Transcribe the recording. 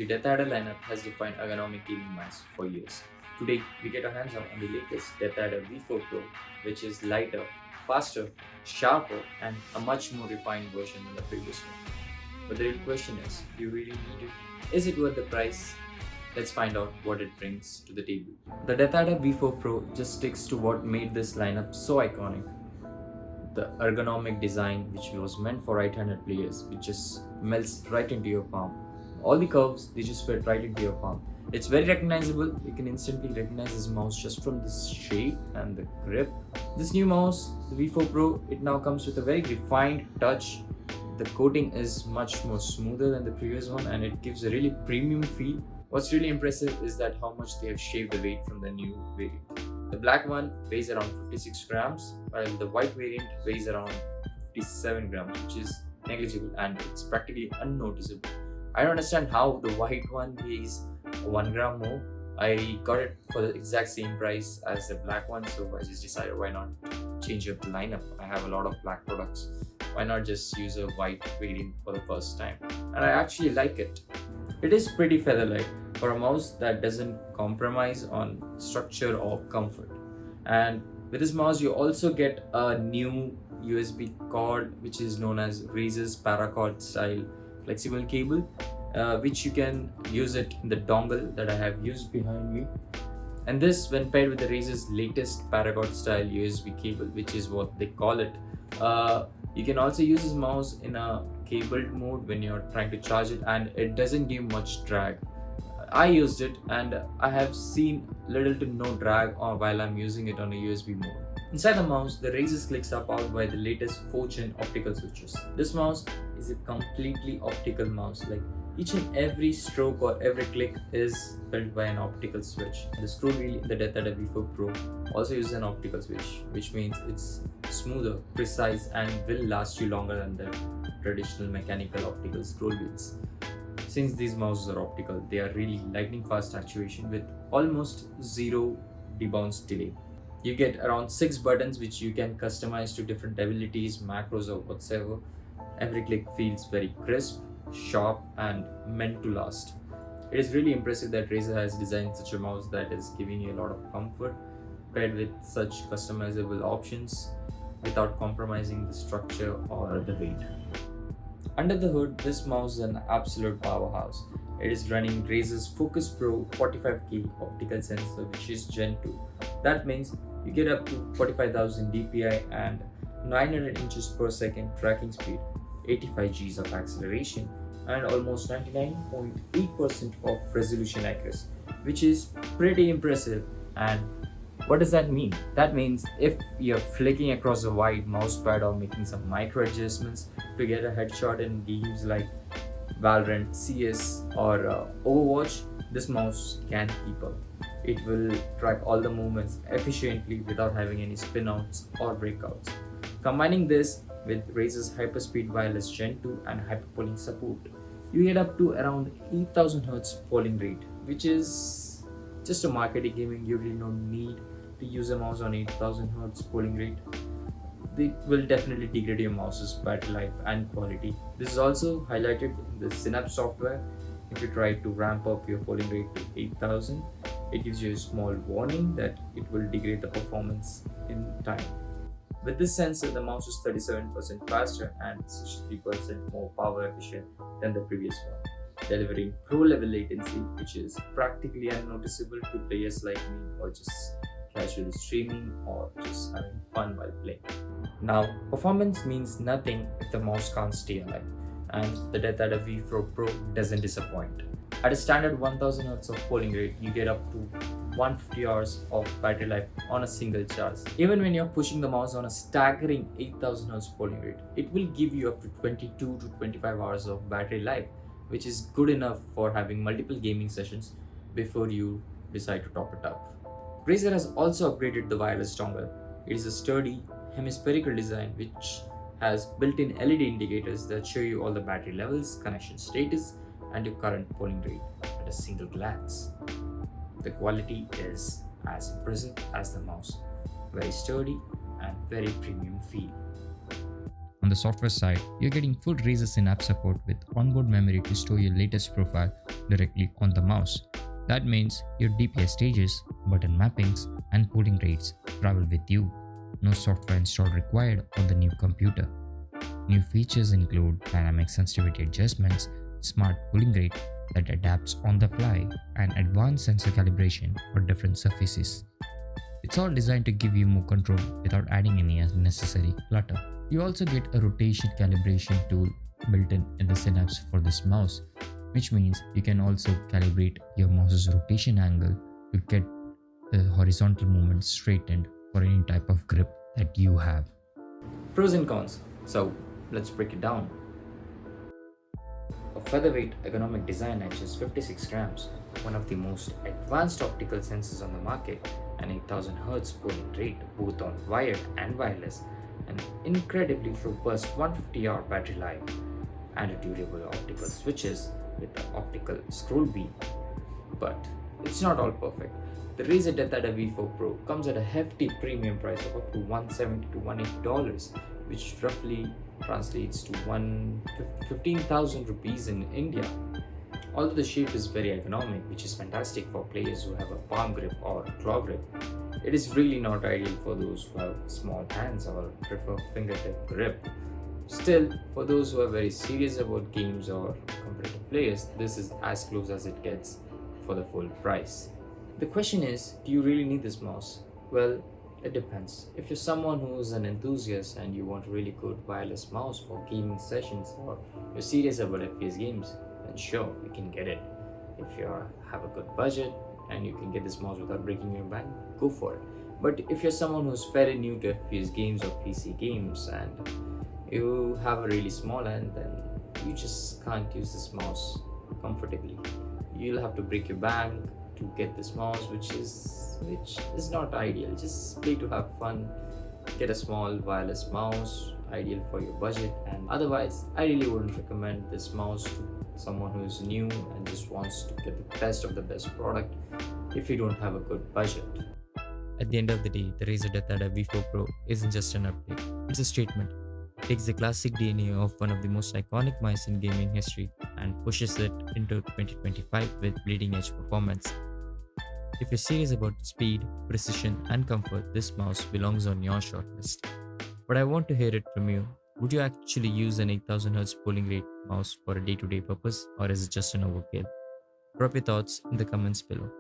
The DeathAdder lineup has defined ergonomic gaming mice for years. Today, we get our hands on the latest DeathAdder V4 Pro, which is lighter, faster, sharper, and a much more refined version than the previous one. But the real question is, do you really need it? Is it worth the price? Let's find out what it brings to the table. The DeathAdder V4 Pro just sticks to what made this lineup so iconic. The ergonomic design, which was meant for right-handed players, which just melts right into your palm. All the curves, they just fit right into your palm. It's very recognizable. You can instantly recognize this mouse just from this shape and the grip. This new mouse, the V4 Pro, it now comes with a very refined touch. The coating is much more smoother than the previous one and it gives a really premium feel. What's really impressive is that how much they have shaved the weight from the new variant. The black one weighs around 56 grams, while the white variant weighs around 57 grams, which is negligible and it's practically unnoticeable. I don't understand how the white one weighs 1 gram more. I got it for the exact same price as the black one, so I just decided why not change up the lineup. I have a lot of black products. Why not just use a white variant for the first time? And I actually like it. It is pretty featherlight for a mouse that doesn't compromise on structure or comfort. And with this mouse, you also get a new USB cord, which is known as Razer's paracord style flexible cable, which you can use it in the dongle that I have used behind me. And this, when paired with the Razer's latest paracord style USB cable, which is what they call it, you can also use this mouse in a cabled mode when you're trying to charge it, and it doesn't give much drag. I used it and I have seen little to no drag while I'm using it on a USB mode. Inside the mouse, the Razer's clicks are powered by the latest 4 Gen Optical Switches. This mouse is a completely optical mouse. Like each and every stroke or every click is built by an optical switch. The scroll wheel in the DeathAdder V4 Pro also uses an optical switch, which means it's smoother, precise, and will last you longer than the traditional mechanical optical scroll wheels. Since these mouses are optical, they are really lightning fast actuation with almost zero debounce delay. You get around 6 buttons which you can customize to different abilities, macros, or whatsoever. Every click feels very crisp, sharp, and meant to last. It is really impressive that Razer has designed such a mouse that is giving you a lot of comfort paired with such customizable options without compromising the structure or the weight. Under the hood, this mouse is an absolute powerhouse. It is running Razer's Focus Pro 45K optical sensor, which is Gen-2. That means you get up to 45,000 dpi and 900 inches per second tracking speed, 85 Gs of acceleration, and almost 99.8% of resolution accuracy, which is pretty impressive. And what does that mean? That means if you're flicking across a wide mouse pad or making some micro adjustments to get a headshot in games like Valorant, CS, or Overwatch, this mouse can keep up. It will track all the movements efficiently without having any spinouts or breakouts. Combining this with Razer's HyperSpeed wireless Gen-2 and HyperPolling support, you get up to around 8000 Hz polling rate, which is just a marketing gaming. You really don't need to use a mouse on 8000 Hz polling rate. It will definitely degrade your mouse's battery life and quality. This is also highlighted in the Synapse software. If you try to ramp up your polling rate to 8000, it gives you a small warning that it will degrade the performance in time. With this sensor, the mouse is 37% faster and 63% more power efficient than the previous one, delivering pro-level latency, which is practically unnoticeable to players like me or just casually streaming or just having fun while playing. Now, performance means nothing if the mouse can't stay alive, and the DeathAdder V4 Pro doesn't disappoint. At a standard 1000 Hz of polling rate, you get up to 150 hours of battery life on a single charge. Even when you're pushing the mouse on a staggering 8000 Hz polling rate, it will give you up to 22 to 25 hours of battery life, which is good enough for having multiple gaming sessions before you decide to top it up. Razer has also upgraded the wireless dongle. It is a sturdy, hemispherical design which has built-in LED indicators that show you all the battery levels, connection status, and your current polling rate at a single glance. The quality is as impressive as the mouse, very sturdy and very premium feel. On the software side, you're getting full Razer Synapse support with onboard memory to store your latest profile directly on the mouse. That means your DPI stages, button mappings, and polling rates travel with you. No software install required on the new computer. New features include dynamic sensitivity adjustments, smart polling rate that adapts on the fly, and advanced sensor calibration for different surfaces. It's all designed to give you more control without adding any unnecessary clutter. You also get a rotation calibration tool built in the Synapse for this mouse, which means you can also calibrate your mouse's rotation angle to get the horizontal movement straightened for any type of grip that you have. Pros and cons. So let's break it down. A featherweight ergonomic design at just 56 grams, one of the most advanced optical sensors on the market, an 8000 Hz polling rate both on wired and wireless, an incredibly robust 150-hour battery life, and a durable optical switches with the optical scroll beam. But it's not all perfect. The Razer DeathAdder V4 Pro comes at a hefty premium price of up to $170 to $180, which roughly translates to 15,000 rupees in India. Although the shape is very ergonomic, which is fantastic for players who have a palm grip or claw grip, it is really not ideal for those who have small hands or prefer fingertip grip. Still, for those who are very serious about games or competitive players, this is as close as it gets for the full price. The question is, do you really need this mouse? Well, it depends. If you're someone who's an enthusiast and you want a really good wireless mouse for gaming sessions, or you're serious about FPS games, then sure, you can get it. If you have a good budget and you can get this mouse without breaking your bank, go for it. But if you're someone who's fairly new to FPS games or PC games and you have a really small hand, then you just can't use this mouse comfortably. You'll have to break your bank to get this mouse, which is not ideal. Just play to have fun, get a small wireless mouse, ideal for your budget, and otherwise I really wouldn't recommend this mouse to someone who is new and just wants to get the best of the best product if you don't have a good budget. At the end of the day, the Razer DeathAdder V4 Pro isn't just an update, it's a statement. It takes the classic DNA of one of the most iconic mice in gaming history and pushes it into 2025 with bleeding edge performance. If you're serious about speed, precision, and comfort, this mouse belongs on your shortlist. But I want to hear it from you. Would you actually use an 8000 Hz polling rate mouse for a day-to-day purpose, or is it just an overkill? Drop your thoughts in the comments below.